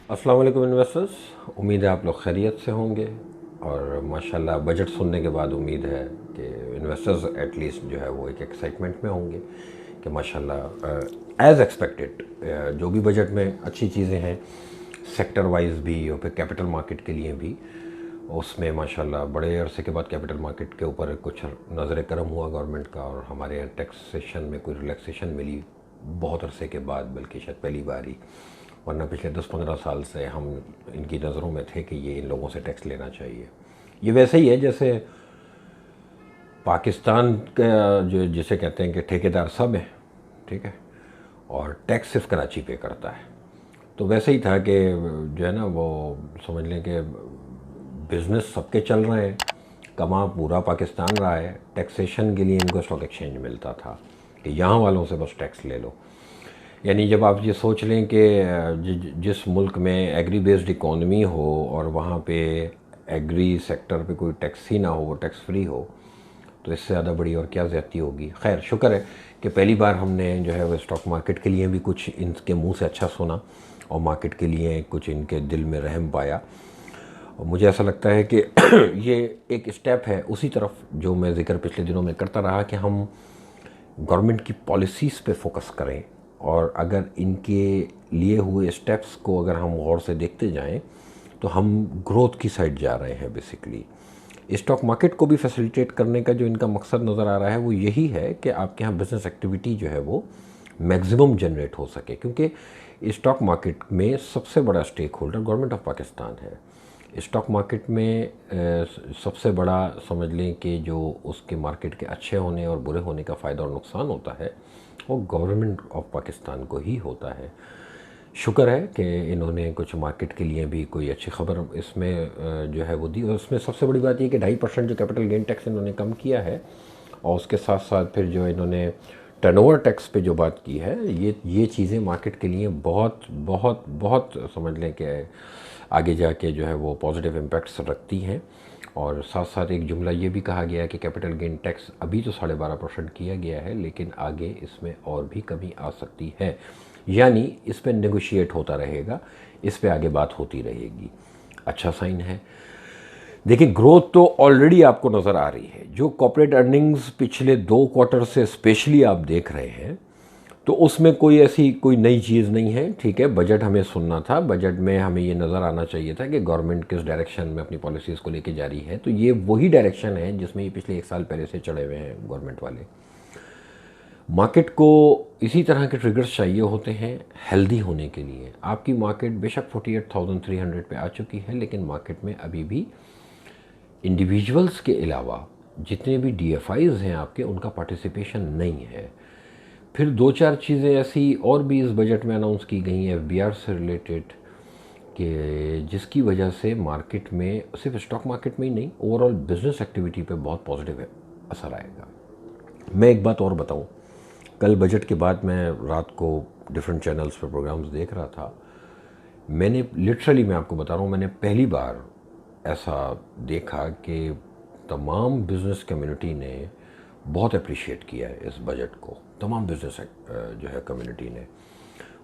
अस्सलाम वालेकुम इन्वेस्टर्स। उम्मीद है आप लोग खैरियत से होंगे और माशाल्लाह बजट सुनने के बाद उम्मीद है कि इन्वेस्टर्स एटलीस्ट जो है वो एक एक्साइटमेंट में होंगे कि माशाल्लाह एज़ एक्सपेक्टेड जो भी बजट में अच्छी चीज़ें हैं सेक्टर वाइज भी और फिर कैपिटल मार्केट के लिए भी, उसमें माशाल्लाह बड़े अरसे के बाद कैपिटल मार्केट के ऊपर कुछ नज़र करम हुआ गवर्नमेंट का और हमारे यहाँ टैक्सेशन में कोई रिलैक्सेशन मिली बहुत अरसे के बाद, बल्कि शायद पहली बार ही। वरना पिछले 10-15 साल से हम इनकी नज़रों में थे कि ये इन लोगों से टैक्स लेना चाहिए। ये वैसे ही है जैसे पाकिस्तान का जो जिसे कहते हैं कि ठेकेदार सब हैं, ठीक है, और टैक्स सिर्फ कराची पे करता है। तो वैसे ही था कि जो है ना वो समझ लें कि बिज़नेस सबके चल रहे हैं, कमा पूरा पाकिस्तान रहा है, टैक्सेशन के लिए इनको स्टॉक एक्सचेंज मिलता था कि यहाँ वालों से बस टैक्स ले लो। यानी जब आप ये सोच लें कि जिस मुल्क में एग्री बेस्ड इकॉनमी हो और वहाँ पे एग्री सेक्टर पे कोई टैक्स ही ना हो, वो टैक्स फ्री हो, तो इससे ज़्यादा बड़ी और क्या ज़्यादती होगी। खैर शुक्र है कि पहली बार हमने जो है वो स्टॉक मार्केट के लिए भी कुछ इनके मुंह से अच्छा सुना और मार्केट के लिए कुछ इनके दिल में रहम पाया। और मुझे ऐसा लगता है कि ये एक स्टेप है उसी तरफ जो मैं ज़िक्र पिछले दिनों में करता रहा कि हम गवर्नमेंट की पॉलिसीज़ पे फोकस करें और अगर इनके लिए हुए स्टेप्स को अगर हम गौर से देखते जाएं तो हम ग्रोथ की साइड जा रहे हैं। बेसिकली स्टॉक मार्केट को भी फैसिलिटेट करने का जो इनका मकसद नज़र आ रहा है वो यही है कि आपके यहाँ बिज़नेस एक्टिविटी जो है वो मैक्सिमम जनरेट हो सके, क्योंकि स्टॉक मार्केट में सबसे बड़ा stakeholder government of Pakistan है। स्टॉक मार्केट में सबसे बड़ा समझ लें कि जो उसके मार्केट के अच्छे होने और बुरे होने का फ़ायदा और नुकसान होता है वो गवर्नमेंट ऑफ पाकिस्तान को ही होता है। शुक्र है कि इन्होंने कुछ मार्केट के लिए भी कोई अच्छी खबर इसमें जो है वो दी, और उसमें सबसे बड़ी बात ये कि 2.5% जो कैपिटल गेन टैक्स इन्होंने कम किया है और उसके साथ साथ फिर जो इन्होंने टर्नओवर टैक्स पे जो बात की है, ये चीज़ें मार्केट के लिए बहुत बहुत बहुत समझ लें कि आगे जाके जो है वो पॉजिटिव इम्पैक्ट्स रखती हैं। और साथ साथ एक जुमला ये भी कहा गया है कि कैपिटल गेन टैक्स अभी तो 12.5% किया गया है, लेकिन आगे इसमें और भी कमी आ सकती है, यानी इस पर नेगोशिएट होता रहेगा, इस पर आगे बात होती रहेगी। अच्छा साइन है। देखिए ग्रोथ तो ऑलरेडी आपको नज़र आ रही है। जो कॉर्पोरेट अर्निंग्स पिछले 2 क्वार्टर से स्पेशली आप देख रहे हैं तो उसमें कोई ऐसी कोई नई चीज़ नहीं है। ठीक है, बजट हमें सुनना था, बजट में हमें ये नज़र आना चाहिए था कि गवर्नमेंट किस डायरेक्शन में अपनी पॉलिसीज़ को लेके जा रही है, तो ये वही डायरेक्शन है जिसमें ये पिछले 1 साल पहले से चढ़े हुए हैं गवर्नमेंट वाले। मार्केट को इसी तरह के ट्रिगर्स चाहिए होते हैं हेल्दी होने के लिए। आपकी मार्केट बेशक 48,300 पे आ चुकी है, लेकिन मार्केट में अभी भी इंडिविजुअल्स के अलावा जितने भी डीएफआईज़ हैं आपके, उनका पार्टिसिपेशन नहीं है। फिर 2-4 चीज़ें ऐसी और भी इस बजट में अनाउंस की गई हैं एफबीआर से रिलेटेड, कि जिसकी वजह से मार्केट में, सिर्फ स्टॉक मार्केट में ही नहीं, ओवरऑल बिजनेस एक्टिविटी पे बहुत पॉजिटिव असर आएगा। मैं एक बात और बताऊं, कल बजट के बाद मैं रात को डिफरेंट चैनल्स पर प्रोग्राम्स देख रहा था। मैंने लिटरली, मैं आपको बता रहा हूँ, मैंने पहली बार ऐसा देखा कि तमाम बिज़नेस कम्युनिटी ने बहुत अप्रिशिएट किया है इस बजट को। तमाम बिज़नेस जो है कम्युनिटी ने,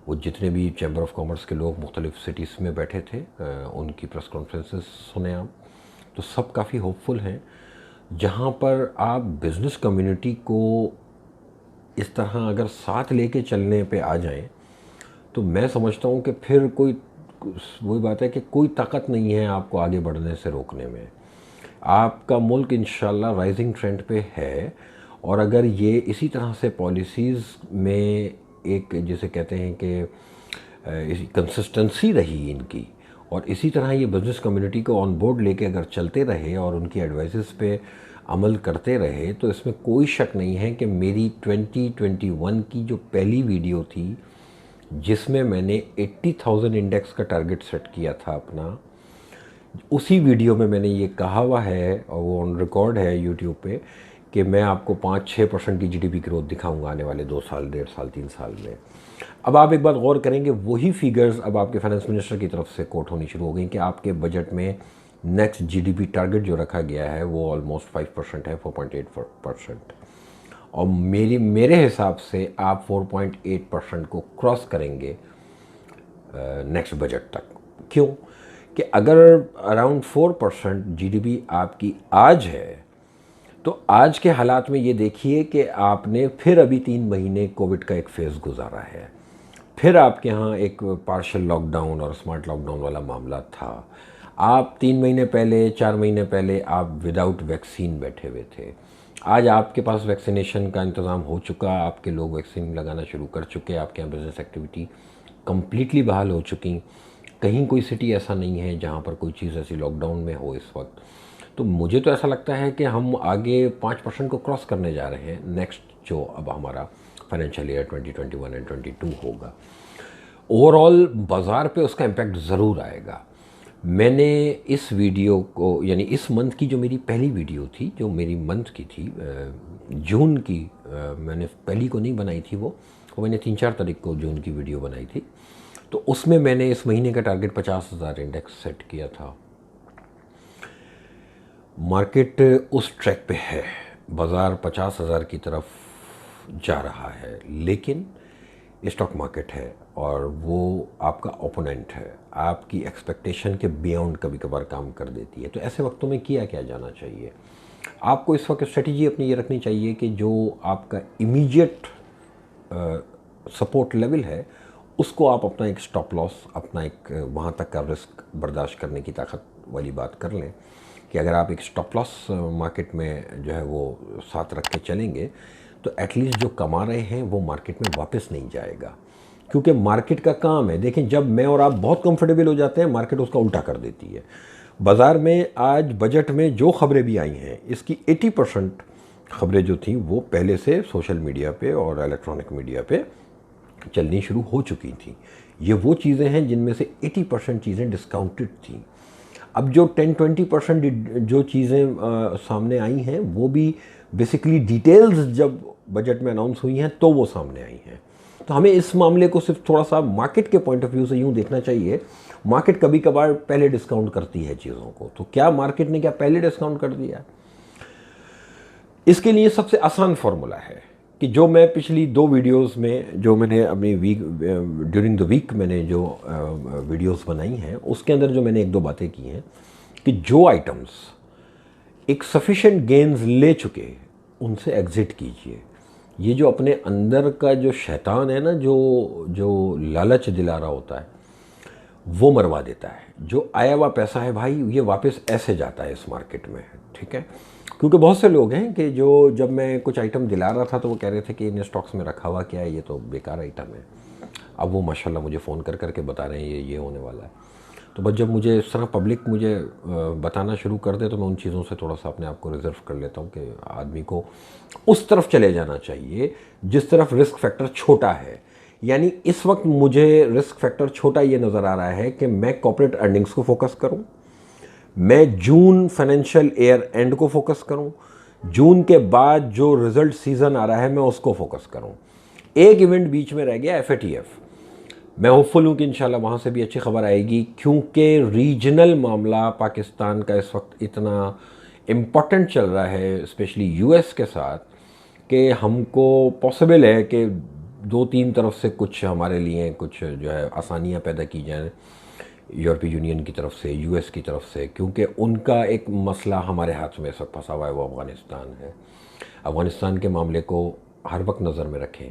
वो जितने भी चैम्बर ऑफ कॉमर्स के लोग मुख्तलिफ सिटीज़ में बैठे थे, उनकी प्रेस कॉन्फ्रेंसेस सुने आप, तो सब काफ़ी होपफुल हैं। जहाँ पर आप बिज़नेस कम्युनिटी को इस तरह अगर साथ लेके चलने पे आ जाएं, तो मैं समझता हूँ कि फिर कोई, वही बात है कि कोई ताकत नहीं है आपको आगे बढ़ने से रोकने में। आपका मुल्क इंशाल्लाह राइजिंग ट्रेंड पे है, और अगर ये इसी तरह से पॉलिसीज़ में एक जिसे कहते हैं कि कंसिस्टेंसी रही इनकी, और इसी तरह ये बिज़नेस कम्युनिटी को ऑन बोर्ड लेके अगर चलते रहे और उनकी एडवाइसेस पे अमल करते रहे, तो इसमें कोई शक नहीं है कि मेरी 2021 की जो पहली वीडियो थी जिसमें मैंने 80,000 इंडेक्स का टारगेट सेट किया था अपना, उसी वीडियो में मैंने ये कहा हुआ है और वो ऑन रिकॉर्ड है यूट्यूब पे कि मैं आपको 5-6% की जीडीपी ग्रोथ दिखाऊंगा आने वाले 2 साल, 1.5 साल, 3 साल में। अब आप एक बात गौर करेंगे, वही फिगर्स अब आपके फाइनेंस मिनिस्टर की तरफ से कोट होनी शुरू हो गई कि आपके बजट में नेक्स्ट जीडीपी टारगेट जो रखा गया है वो ऑलमोस्ट 5% है, 4.8%। और मेरे हिसाब से आप 4.8% को क्रॉस करेंगे नेक्स्ट बजट तक। क्यों कि अगर अराउंड 4% जीडीपी आपकी आज है, तो आज के हालात में ये देखिए कि आपने फिर अभी 3 महीने कोविड का एक फेज़ गुजारा है, फिर आपके यहाँ एक पार्शियल लॉकडाउन और स्मार्ट लॉकडाउन वाला मामला था। आप 3 महीने पहले, 4 महीने पहले आप विदाउट वैक्सीन बैठे हुए थे। आज आपके पास वैक्सीनेशन का इंतज़ाम हो चुका, आपके लोग वैक्सीन लगाना शुरू कर चुके, आपके यहाँ बिज़नेस एक्टिविटी कम्प्लीटली बहाल हो चुकी। कहीं कोई सिटी ऐसा नहीं है जहाँ पर कोई चीज़ ऐसी लॉकडाउन में हो इस वक्त। तो मुझे तो ऐसा लगता है कि हम आगे 5% को क्रॉस करने जा रहे हैं नेक्स्ट जो अब हमारा फाइनेंशियल ईयर 2021 एंड 22 होगा। ओवरऑल बाज़ार पे उसका इम्पैक्ट ज़रूर आएगा। मैंने इस वीडियो को, यानी इस मंथ की जो मेरी पहली वीडियो थी, जो मेरी मंथ की थी, जून की, मैंने पहली को नहीं बनाई थी, वो मैंने 3-4 तारीख को जून की वीडियो बनाई थी। तो उसमें मैंने इस महीने का टारगेट 50,000 इंडेक्स सेट किया था। मार्केट उस ट्रैक पे है, बाज़ार 50,000 की तरफ जा रहा है, लेकिन स्टॉक मार्केट है और वो आपका ओपोनेंट है, आपकी एक्सपेक्टेशन के बियॉन्ड कभी कभार काम कर देती है। तो ऐसे वक्तों में किया क्या जाना चाहिए? आपको इस वक्त स्ट्रेटजी अपनी ये रखनी चाहिए कि जो आपका इमीडिएट सपोर्ट लेवल है उसको आप अपना एक स्टॉप लॉस, अपना एक वहाँ तक का रिस्क बर्दाश्त करने की ताकत वाली बात कर लें कि अगर आप एक स्टॉप लॉस मार्केट में जो है वो साथ रख के चलेंगे तो एटलीस्ट जो कमा रहे हैं वो मार्केट में वापस नहीं जाएगा, क्योंकि मार्केट का काम है। देखें, जब मैं और आप बहुत कंफर्टेबल हो जाते हैं, मार्केट उसका उल्टा कर देती है। बाज़ार में आज बजट में जो खबरें भी आई हैं, इसकी 80% खबरें जो थी वो पहले से सोशल मीडिया पे और इलेक्ट्रॉनिक मीडिया पे चलनी शुरू हो चुकी थी। ये वो चीज़ें हैं जिनमें से 80% चीज़ें डिस्काउंटेड थी। अब जो 10-20% जो चीज़ें सामने आई हैं वो भी बेसिकली डिटेल्स जब बजट में अनाउंस हुई हैं तो वो सामने आई हैं। तो हमें इस मामले को सिर्फ थोड़ा सा मार्केट के पॉइंट ऑफ व्यू से यूँ देखना चाहिए। मार्केट कभी कभार पहले डिस्काउंट करती है चीज़ों को, तो क्या मार्केट ने क्या पहले डिस्काउंट कर दिया? इसके लिए सबसे आसान फॉर्मूला है कि जो मैं पिछली 2 वीडियोस में, जो मैंने अपनी ड्यूरिंग द वीक मैंने जो वीडियोस बनाई हैं, उसके अंदर जो मैंने 1-2 बातें की हैं कि जो आइटम्स एक सफिशिएंट गेन्स ले चुके उनसे एग्ज़िट कीजिए। ये जो अपने अंदर का जो शैतान है ना, जो लालच दिला रहा होता है, वो मरवा देता है। जो आया हुआ पैसा है भाई, ये वापस ऐसे जाता है इस मार्केट में, ठीक है? क्योंकि बहुत से लोग हैं कि जो जब मैं कुछ आइटम दिला रहा था तो वो कह रहे थे कि इन स्टॉक्स में रखा हुआ क्या है, ये तो बेकार आइटम है। अब वो माशाल्लाह मुझे फ़ोन कर करके बता रहे हैं ये होने वाला है। तो बस जब मुझे इस तरह पब्लिक मुझे बताना शुरू कर दे तो मैं उन चीज़ों से थोड़ा सा अपने आप को रिज़र्व कर लेता हूँ कि आदमी को उस तरफ चले जाना चाहिए जिस तरफ रिस्क फैक्टर छोटा है। यानी इस वक्त मुझे रिस्क फैक्टर छोटा ये नज़र आ रहा है कि मैं कॉर्पोरेट अर्निंग्स को फोकस करूँ, मैं जून फाइनेंशियल ईयर एंड को फोकस करूं, जून के बाद जो रिजल्ट सीज़न आ रहा है मैं उसको फोकस करूं। एक इवेंट बीच में रह गया, FATF। मैं होपफुल हूं कि इंशाल्लाह वहाँ से भी अच्छी खबर आएगी, क्योंकि रीजनल मामला पाकिस्तान का इस वक्त इतना इम्पॉर्टेंट चल रहा है, स्पेशली US के साथ, कि हमको पॉसिबल है कि 2-3 तरफ से कुछ हमारे लिए कुछ जो है आसानियाँ पैदा की जाएँ, यूरोपीय यूनियन की तरफ से, US की तरफ से, क्योंकि उनका एक मसला हमारे हाथ में सब फंसा हुआ है, वो अफ़गानिस्तान है। अफ़गानिस्तान के मामले को हर वक्त नज़र में रखें।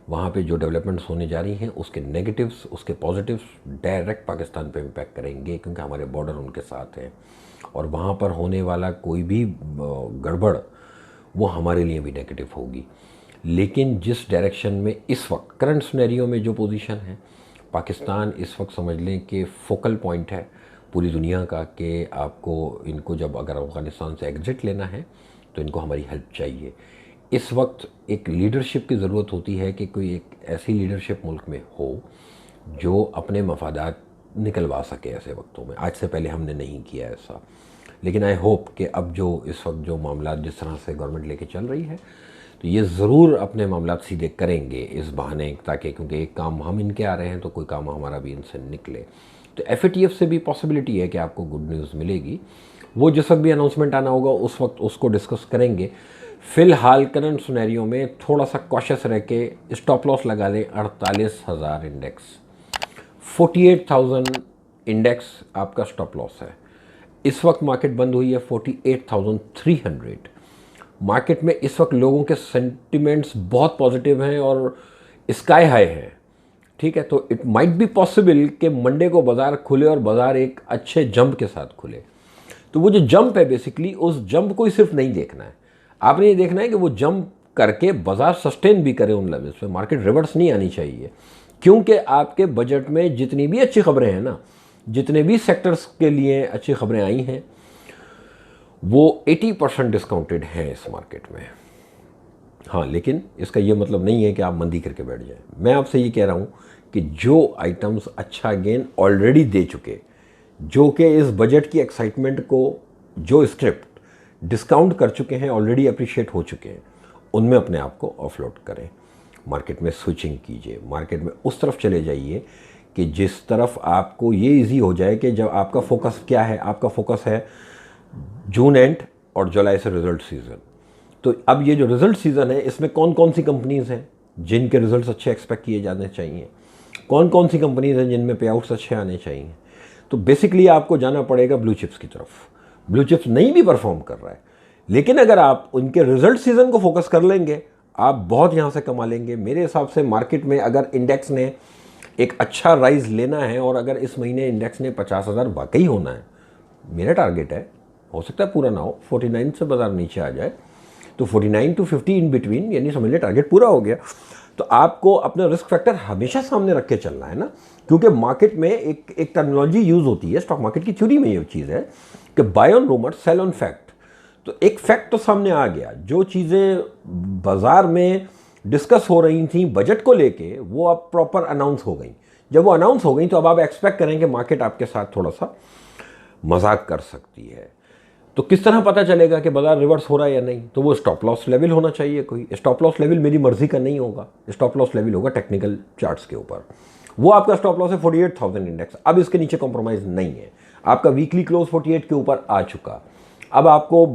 वहाँ पे जो डेवलपमेंट्स होने जा रही हैं उसके नेगेटिव्स, उसके पॉजिटिव्स डायरेक्ट पाकिस्तान पे इम्पैक्ट करेंगे, क्योंकि हमारे बॉर्डर उनके साथ हैं और वहाँ पर होने वाला कोई भी गड़बड़ वो हमारे लिए भी नेगेटिव होगी। लेकिन जिस डायरेक्शन में इस वक्त करंट सिनेरियो में जो पोजीशन है, पाकिस्तान इस वक्त समझ लें कि फोकल पॉइंट है पूरी दुनिया का, कि आपको इनको जब अगर अफ़गानिस्तान से एग्ज़िट लेना है तो इनको हमारी हेल्प चाहिए। इस वक्त एक लीडरशिप की ज़रूरत होती है कि कोई एक ऐसी लीडरशिप मुल्क में हो जो अपने मफादात निकलवा सके ऐसे वक्तों में। आज से पहले हमने नहीं किया ऐसा, लेकिन आई होप कि अब जो इस वक्त जो मामला जिस तरह से गवर्नमेंट लेके चल रही है तो ये ज़रूर अपने मामला सीधे करेंगे इस बहाने, ताकि क्योंकि एक काम हम इनके आ रहे हैं तो कोई काम हमारा भी इनसे निकले। तो FATF से भी पॉसिबिलिटी है कि आपको गुड न्यूज़ मिलेगी। वो जिस वक्त भी अनाउंसमेंट आना होगा उस वक्त उसको डिस्कस करेंगे। फ़िलहाल करंट सिनेरियो में थोड़ा सा कॉशियस रह के स्टॉप लॉस लगा लें 48,000 इंडेक्स, 48,000 इंडेक्स आपका स्टॉप लॉस है। इस वक्त मार्केट बंद हुई है 48,300। मार्केट में इस वक्त लोगों के सेंटिमेंट्स बहुत पॉजिटिव हैं और स्काई हाई हैं, ठीक है। तो इट माइट बी पॉसिबल कि मंडे को बाज़ार खुले और बाज़ार एक अच्छे जंप के साथ खुले। तो वो जो जंप है बेसिकली, उस जंप को ही सिर्फ नहीं देखना है, आपने ये देखना है कि वो जंप करके बाज़ार सस्टेन भी करे उन लेवल्स पे, मार्केट रिवर्स नहीं आनी चाहिए। क्योंकि आपके बजट में जितनी भी अच्छी खबरें हैं ना, जितने भी सेक्टर्स के लिए अच्छी खबरें आई हैं, वो 80% डिस्काउंटेड हैं इस मार्केट में। हाँ, लेकिन इसका ये मतलब नहीं है कि आप मंदी करके बैठ जाएं। मैं आपसे ये कह रहा हूँ कि जो आइटम्स अच्छा गेन ऑलरेडी दे चुके, जो कि इस बजट की एक्साइटमेंट को, जो स्क्रिप्ट डिस्काउंट कर चुके हैं, ऑलरेडी अप्रिशिएट हो चुके हैं, उनमें अपने आप को ऑफलोड करें। मार्केट में स्विचिंग कीजिए, मार्केट में उस तरफ चले जाइए कि जिस तरफ आपको ये इजी हो जाए कि जब आपका फोकस क्या है, आपका फोकस है जून एंड और जुलाई से रिजल्ट सीज़न। तो अब ये जो रिजल्ट सीज़न है, इसमें कौन कौन सी कंपनीज़ हैं जिनके रिजल्ट्स अच्छे एक्सपेक्ट किए जाने चाहिए, कौन कौन सी कंपनीज़ हैं जिनमें पे आउट्स अच्छे आने चाहिए। तो बेसिकली आपको जाना पड़ेगा ब्लू चिप्स की तरफ। ब्लू चिप्स नहीं भी परफॉर्म कर रहा है, लेकिन अगर आप उनके रिजल्ट सीज़न को फोकस कर लेंगे, आप बहुत यहाँ से कमा लेंगे। मेरे हिसाब से मार्केट में अगर इंडेक्स ने एक अच्छा राइज लेना है और अगर इस महीने इंडेक्स ने 50,000 वाकई होना है, मेरा टारगेट है, हो सकता है पूरा ना हो, 49 से बाजार नीचे आ जाए, तो 49 to 50 इन बिटवीन, यानी समझ लिया टारगेट पूरा हो गया। तो आपको अपना रिस्क फैक्टर हमेशा सामने रख के चलना है ना, क्योंकि मार्केट में एक टर्मिनोलॉजी यूज़ होती है, स्टॉक मार्केट की थ्योरी में ये चीज़ है कि buy on rumour sell on fact. तो एक फैक्ट तो सामने आ गया, जो चीज़ें बाजार में डिस्कस हो रही थी बजट को लेके, वो अब प्रॉपर अनाउंस हो गई। जब वो अनाउंस हो गई तो अब आप एक्सपेक्ट करें कि मार्केट आपके साथ थोड़ा सा मजाक कर सकती है। तो किस तरह पता चलेगा कि बाजार रिवर्स हो रहा है या नहीं? तो वो स्टॉप लॉस लेवल होना चाहिए। कोई स्टॉप लॉस लेवल मेरी मर्जी का नहीं होगा, स्टॉप लॉस लेवल होगा टेक्निकल चार्ट्स के ऊपर। वो आपका स्टॉप लॉस है 48,000 इंडेक्स, अब इसके नीचे कॉम्प्रोमाइज़ नहीं है। आपका वीकली क्लोज 48 के ऊपर आ चुका, अब आपको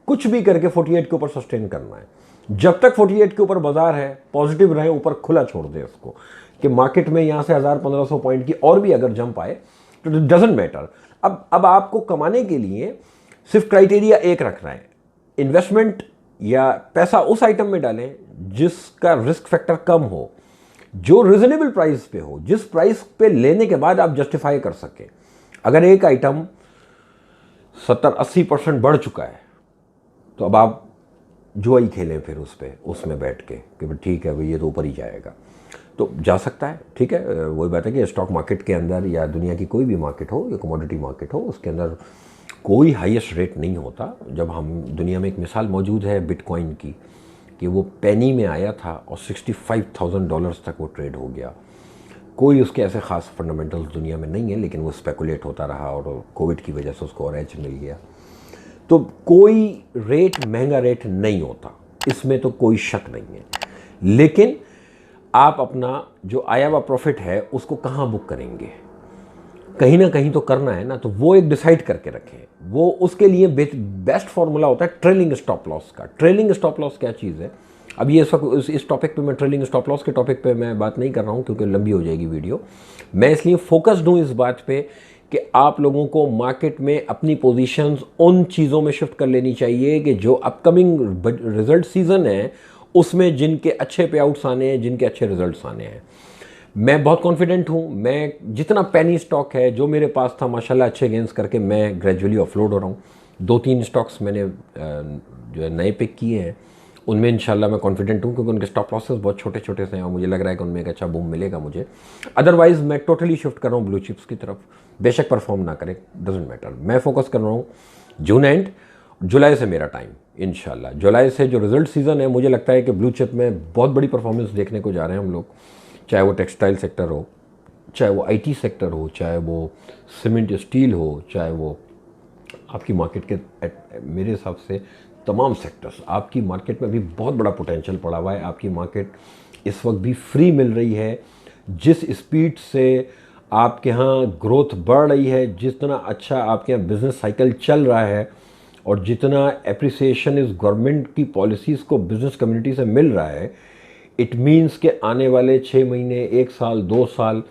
कुछ भी करके 48 के ऊपर सस्टेन करना है। जब तक 48 के ऊपर बाजार है, पॉजिटिव रहे, ऊपर खुला छोड़ दे उसको, कि मार्केट में यहाँ से 1000-1500 पॉइंट की और भी अगर जंप आए तो डजेंट मैटर। अब आपको कमाने के लिए सिर्फ क्राइटेरिया एक रखना है, इन्वेस्टमेंट या पैसा उस आइटम में डालें जिसका रिस्क फैक्टर कम हो, जो रिजनेबल प्राइस पे हो, जिस प्राइस पे लेने के बाद आप जस्टिफाई कर सके। अगर एक आइटम 70-80% बढ़ चुका है, तो अब आप जुआई खेलें फिर उसमें बैठ के कि ठीक है भाई ये तो ऊपर ही जाएगा, तो जा सकता है, ठीक है। वही बात है कि स्टॉक मार्केट के अंदर या दुनिया की कोई भी मार्केट हो या कमोडिटी मार्केट हो, उसके अंदर कोई हाईएस्ट रेट नहीं होता। जब हम दुनिया में एक मिसाल मौजूद है बिटकॉइन की, कि वो पेनी में आया था और $65,000 तक वो ट्रेड हो गया। कोई उसके ऐसे ख़ास फंडामेंटल्स दुनिया में नहीं है, लेकिन वो स्पेकुलेट होता रहा और कोविड की वजह से उसको और एज मिल गया। तो कोई रेट महंगा रेट नहीं होता, इसमें तो कोई शक नहीं है। लेकिन आप अपना जो आया हुआ प्रॉफिट है उसको कहाँ बुक करेंगे, कहीं ना कहीं तो करना है ना। तो वो एक डिसाइड करके रखें। वो उसके लिए बेस्ट फॉर्मूला होता है ट्रेलिंग स्टॉप लॉस का। ट्रेलिंग स्टॉप लॉस क्या चीज़ है? अब ये इस टॉपिक पे मैं ट्रेलिंग स्टॉप लॉस के टॉपिक पे मैं बात नहीं कर रहा हूँ, क्योंकि लंबी हो जाएगी वीडियो। मैं इसलिए फोकस्ड हूँ इस बात पे कि आप लोगों को मार्केट में अपनी पोजीशंस उन चीज़ों में शिफ्ट कर लेनी चाहिए कि जो अपकमिंग रिजल्ट सीजन है उसमें जिनके अच्छे पे आउट्स आने हैं, जिनके अच्छे रिजल्ट्स आने हैं। मैं बहुत कॉन्फिडेंट हूँ। मैं जितना पेनी स्टॉक है जो मेरे पास था, माशाल्लाह अच्छे गेंस करके मैं ग्रेजुअली ऑफलोड हो रहा हूँ। 2-3 स्टॉक्स मैंने जो है नए पिक किए हैं, उनमें इंशाल्लाह मैं कॉन्फिडेंट हूँ, क्योंकि उनके स्टॉप लॉसेस बहुत छोटे छोटे से हैं और मुझे लग रहा है कि उनमें एक अच्छा बूम मिलेगा मुझे। अदरवाइज़ मैं टोटली शिफ्ट कर रहा हूँ ब्लू चिप्स की तरफ। बेशक परफॉर्म ना करे, डजेंट मैटर। मैं फोकस कर रहा हूँ जून एंड जुलाई से मेरा टाइम, इंशाल्लाह जुलाई से जो रिजल्ट सीज़न है, मुझे लगता है कि ब्लू चिप में बहुत बड़ी परफॉर्मेंस देखने को जा रहे हैं हम लोग। चाहे वो टेक्सटाइल सेक्टर हो, चाहे वो आईटी सेक्टर हो, चाहे वो सीमेंट स्टील हो, चाहे वो आपकी मार्केट के मेरे हिसाब से तमाम सेक्टर्स, आपकी मार्केट में भी बहुत बड़ा पोटेंशियल पड़ा हुआ है। आपकी मार्केट इस वक्त भी फ्री मिल रही है। जिस स्पीड से आपके यहाँ ग्रोथ बढ़ रही है, जितना अच्छा आपके यहाँ बिज़नेस साइकिल चल रहा है और जितना एप्रिसिएशन इस गवर्नमेंट की पॉलिसीज़ को बिज़नेस कम्युनिटी से मिल रहा है, इट मीन्स के आने वाले 6 महीने, 1 साल, 2 साल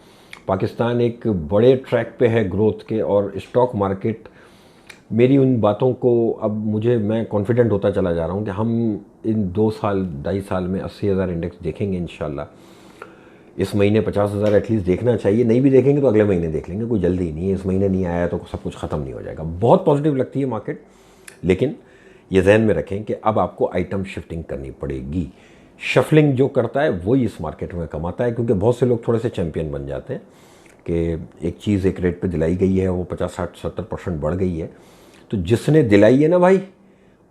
पाकिस्तान एक बड़े ट्रैक पे है ग्रोथ के, और स्टॉक मार्केट मेरी उन बातों को अब मैं कॉन्फिडेंट होता चला जा रहा हूँ कि हम इन 2 साल 2.5 साल में 80,000 इंडेक्स देखेंगे इंशाल्लाह। इस महीने 50,000 एटलीस्ट देखना चाहिए, नहीं भी देखेंगे तो अगले महीने देख लेंगे, कोई जल्दी नहीं है। इस महीने नहीं आया तो सब कुछ ख़त्म नहीं हो जाएगा। बहुत पॉजिटिव लगती है मार्केट, लेकिन ये जहन में रखें कि अब आपको आइटम शिफ्टिंग करनी पड़ेगी। शफलिंग जो करता है वही इस मार्केट में कमाता है, क्योंकि बहुत से लोग थोड़े से चैंपियन बन जाते हैं कि एक चीज़ एक रेट पे दिलाई गई है, वो 50-60-70% बढ़ गई है, तो जिसने दिलाई है ना भाई,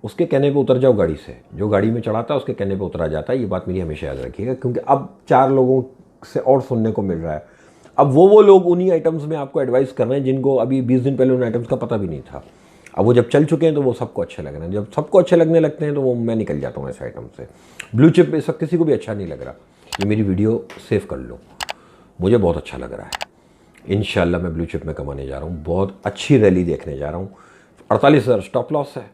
उसके कहने पे उतर जाओ गाड़ी से। जो गाड़ी में चढ़ाता है उसके कहने पे उतरा जाता है। ये बात मेरी हमेशा याद रखिएगा, क्योंकि अब 4 लोगों से और सुनने को मिल रहा है। अब वो लोग उन्हीं आइटम्स में आपको एडवाइस कर रहे हैं जिनको अभी 20 दिन पहले उन आइटम्स का पता भी नहीं था। अब वो जब चल चुके हैं तो वो सबको अच्छे लग रहे हैं। जब सबको अच्छे लगने लगते हैं तो वो मैं निकल जाता हूँ ऐसे आइटम से। ब्लू चिप इस वक्त किसी को भी अच्छा नहीं लग रहा। ये मेरी वीडियो सेव कर लो, मुझे बहुत अच्छा लग रहा है। इंशाल्लाह मैं ब्लू चिप में कमाने जा रहा हूँ, बहुत अच्छी रैली देखने जा रहा हूँ। 48,000 स्टॉप लॉस है,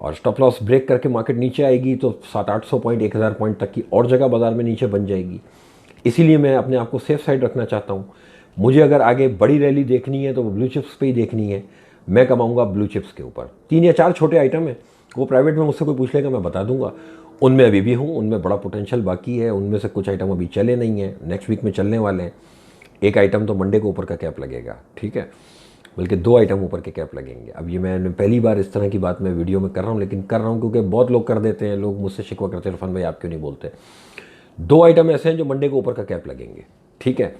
और स्टॉप लॉस ब्रेक करके मार्केट नीचे आएगी तो 700-800 पॉइंट 1,000 पॉइंट तक की और जगह बाजार में नीचे बन जाएगी। इसीलिए मैं अपने आप को सेफ साइड रखना चाहता हूँ। मुझे अगर आगे बड़ी रैली देखनी है तो वो ब्लू चिप्स पे ही देखनी है। मैं कमाऊँगा ब्लू चिप्स के ऊपर। 3 या 4 छोटे आइटम हैं, वो प्राइवेट में मुझसे कोई पूछ लेगा, मैं बता दूंगा। उनमें अभी भी हूँ, उनमें बड़ा पोटेंशियल बाकी है। उनमें से कुछ आइटम अभी चले नहीं हैं, नेक्स्ट वीक में चलने वाले हैं। एक आइटम तो मंडे को ऊपर का कैप लगेगा, ठीक है, बल्कि 2 आइटम ऊपर के कैप लगेंगे। अब ये मैंने पहली बार इस तरह की बात मैं वीडियो में कर रहा हूँ, लेकिन कर रहा हूँ क्योंकि बहुत लोग कर देते हैं। लोग मुझसे शिकवा करते हैं, इरफान भाई आप क्यों नहीं बोलते। 2 आइटम ऐसे हैं जो मंडे को ऊपर का कैप लगेंगे, ठीक है।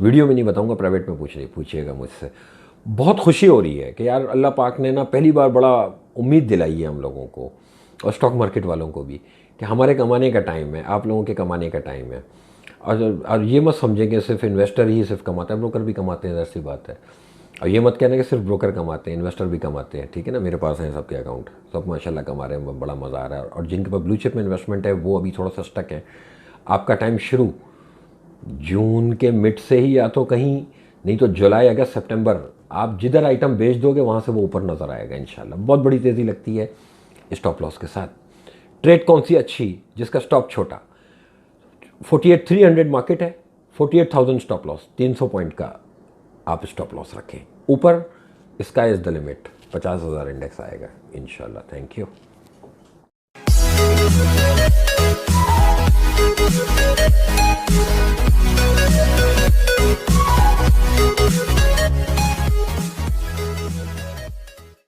वीडियो में नहीं बताऊँगा, प्राइवेट में पूछिएगा मुझसे। बहुत खुशी हो रही है कि यार अल्लाह पाक ने ना पहली बार बड़ा उम्मीद दिलाई है हम लोगों को, और स्टॉक मार्केट वालों को भी, कि हमारे कमाने का टाइम है, आप लोगों के कमाने का टाइम है। और ये मत समझें कि सिर्फ इन्वेस्टर ही सिर्फ कमाता है, ब्रोकर भी कमाते हैं, ऐसी बात है। और ये मत कहना कि सिर्फ ब्रोकर कमाते हैं, इन्वेस्टर भी कमाते हैं, ठीक है ना। मेरे पास हैं सबके अकाउंट, सब माशाल्लाह कमा रहे हैं, बड़ा मज़ा आ रहा है। और जिनके पास ब्लू चिप में इन्वेस्टमेंट है वो अभी थोड़ा सा स्टक है। आपका टाइम शुरू जून के मिड से ही, या तो कहीं नहीं तो जुलाई अगस्त सितंबर, आप जिधर आइटम बेच दोगे वहाँ से वो ऊपर नज़र आएगा इंशाल्लाह। बहुत बड़ी तेज़ी लगती है स्टॉप लॉस के साथ। ट्रेड कौन सी अच्छी, जिसका स्टॉप छोटा। 48,300 मार्केट है, 48,000 स्टॉप लॉस, 300 पॉइंट का आप स्टॉप लॉस रखें। ऊपर sky is the limit, 50,000 index आएगा इंशाल्लाह। Thank you.